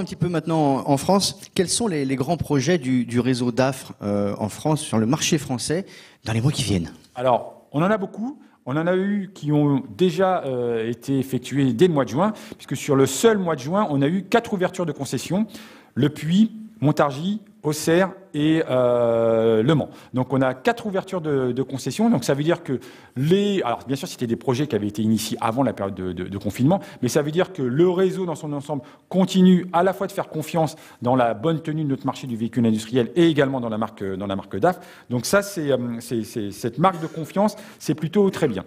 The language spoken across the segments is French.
un petit peu maintenant en France. Quels sont les grands projets du réseau DAF en France, sur le marché français, dans les mois qui viennent? Alors, on en a beaucoup. On en a eu qui ont déjà été effectués dès le mois de juin, puisque sur le seul mois de juin, on a eu 4 ouvertures de concessions. Le Puy, Montargis, Auxerre et Le Mans. Donc on a 4 ouvertures de concessions. Donc ça veut dire que alors bien sûr c'était des projets qui avaient été initiés avant la période de confinement, mais ça veut dire que le réseau dans son ensemble continue à la fois de faire confiance dans la bonne tenue de notre marché du véhicule industriel et également dans la marque DAF. Donc ça c'est cette marque de confiance, c'est plutôt très bien.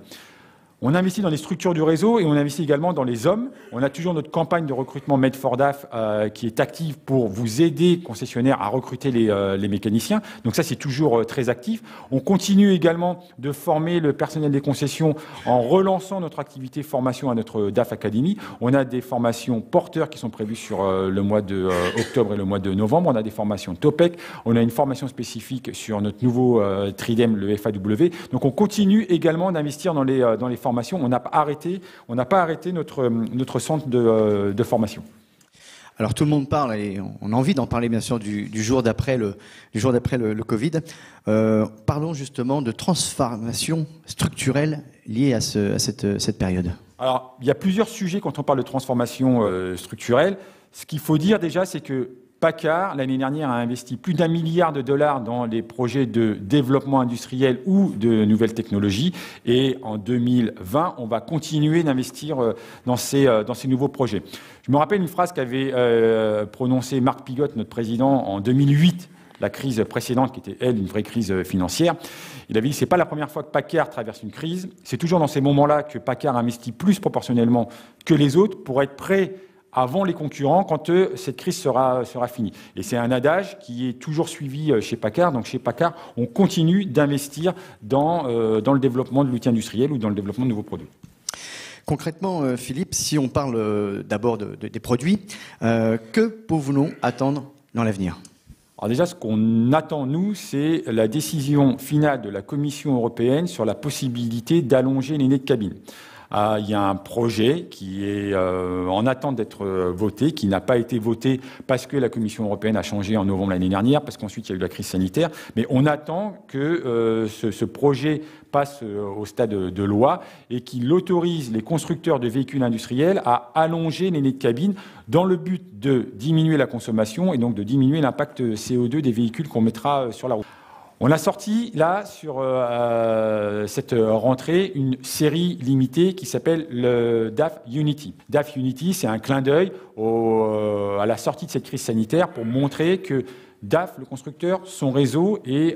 On investit dans les structures du réseau et on investit également dans les hommes. On a toujours notre campagne de recrutement Made for DAF qui est active pour vous aider, concessionnaires, à recruter les mécaniciens. Donc ça, c'est toujours très actif. On continue également de former le personnel des concessions en relançant notre activité formation à notre DAF Academy. On a des formations porteurs qui sont prévues sur le mois de octobre et le mois de novembre. On a des formations TOPEC. On a une formation spécifique sur notre nouveau Tridem, le FAW. Donc on continue également d'investir dans les formations. On n'a pas arrêté notre centre de formation. Alors tout le monde parle, et on a envie d'en parler bien sûr du jour d'après le Covid. Parlons justement de transformation structurelle liée à cette période. Alors il y a plusieurs sujets quand on parle de transformation structurelle. Ce qu'il faut dire déjà, c'est que PACCAR, l'année dernière, a investi plus d'1 milliard de dollars dans les projets de développement industriel ou de nouvelles technologies. Et en 2020, on va continuer d'investir dans ces nouveaux projets. Je me rappelle une phrase qu'avait prononcée Marc Pigotte, notre président, en 2008, la crise précédente, qui était, elle, une vraie crise financière. Il avait dit, c'est pas la première fois que PACCAR traverse une crise. C'est toujours dans ces moments-là que PACCAR investit plus proportionnellement que les autres pour être prêt avant les concurrents, quand cette crise sera finie. Et c'est un adage qui est toujours suivi chez PACCAR. Donc chez PACCAR, on continue d'investir dans le développement de l'outil industriel ou dans le développement de nouveaux produits. Concrètement, Philippe, si on parle d'abord des produits, que pouvons-nous attendre dans l'avenir ? Alors déjà, ce qu'on attend, nous, c'est la décision finale de la Commission européenne sur la possibilité d'allonger les nez de cabine. Il y a un projet qui est en attente d'être voté, qui n'a pas été voté parce que la Commission européenne a changé en novembre l'année dernière, parce qu'ensuite il y a eu la crise sanitaire. Mais on attend que ce projet passe au stade de loi et qu'il autorise les constructeurs de véhicules industriels à allonger les nez de cabine dans le but de diminuer la consommation et donc de diminuer l'impact CO2 des véhicules qu'on mettra sur la route. On a sorti, là, sur cette rentrée, une série limitée qui s'appelle le DAF Unity. DAF Unity, c'est un clin d'œil à la sortie de cette crise sanitaire pour montrer que DAF, le constructeur, son réseau et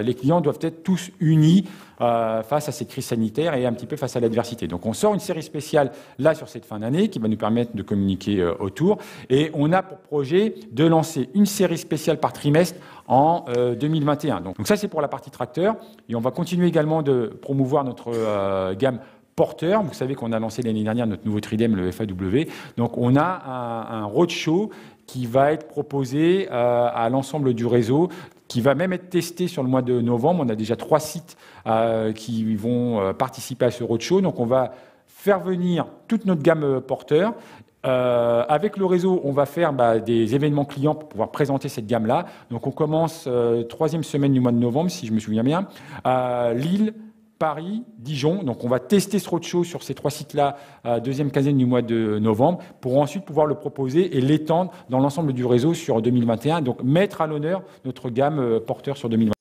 les clients doivent être tous unis face à cette crise sanitaire et un petit peu face à l'adversité. Donc on sort une série spéciale là sur cette fin d'année qui va nous permettre de communiquer autour. Et on a pour projet de lancer une série spéciale par trimestre en 2021. Donc ça c'est pour la partie tracteur. Et on va continuer également de promouvoir notre gamme porteur. Vous savez qu'on a lancé l'année dernière notre nouveau Tridem, le FAW. Donc on a un roadshow qui va être proposé à l'ensemble du réseau, qui va même être testé sur le mois de novembre. On a déjà 3 sites qui vont participer à ce roadshow. Donc on va faire venir toute notre gamme porteur. Avec le réseau, on va faire des événements clients pour pouvoir présenter cette gamme-là. Donc on commence 3e semaine du mois de novembre, si je me souviens bien, à Lille, Paris, Dijon. Donc on va tester ce roadshow sur ces 3 sites-là, 2e quinzaine du mois de novembre, pour ensuite pouvoir le proposer et l'étendre dans l'ensemble du réseau sur 2021. Donc mettre à l'honneur notre gamme porteur sur 2021.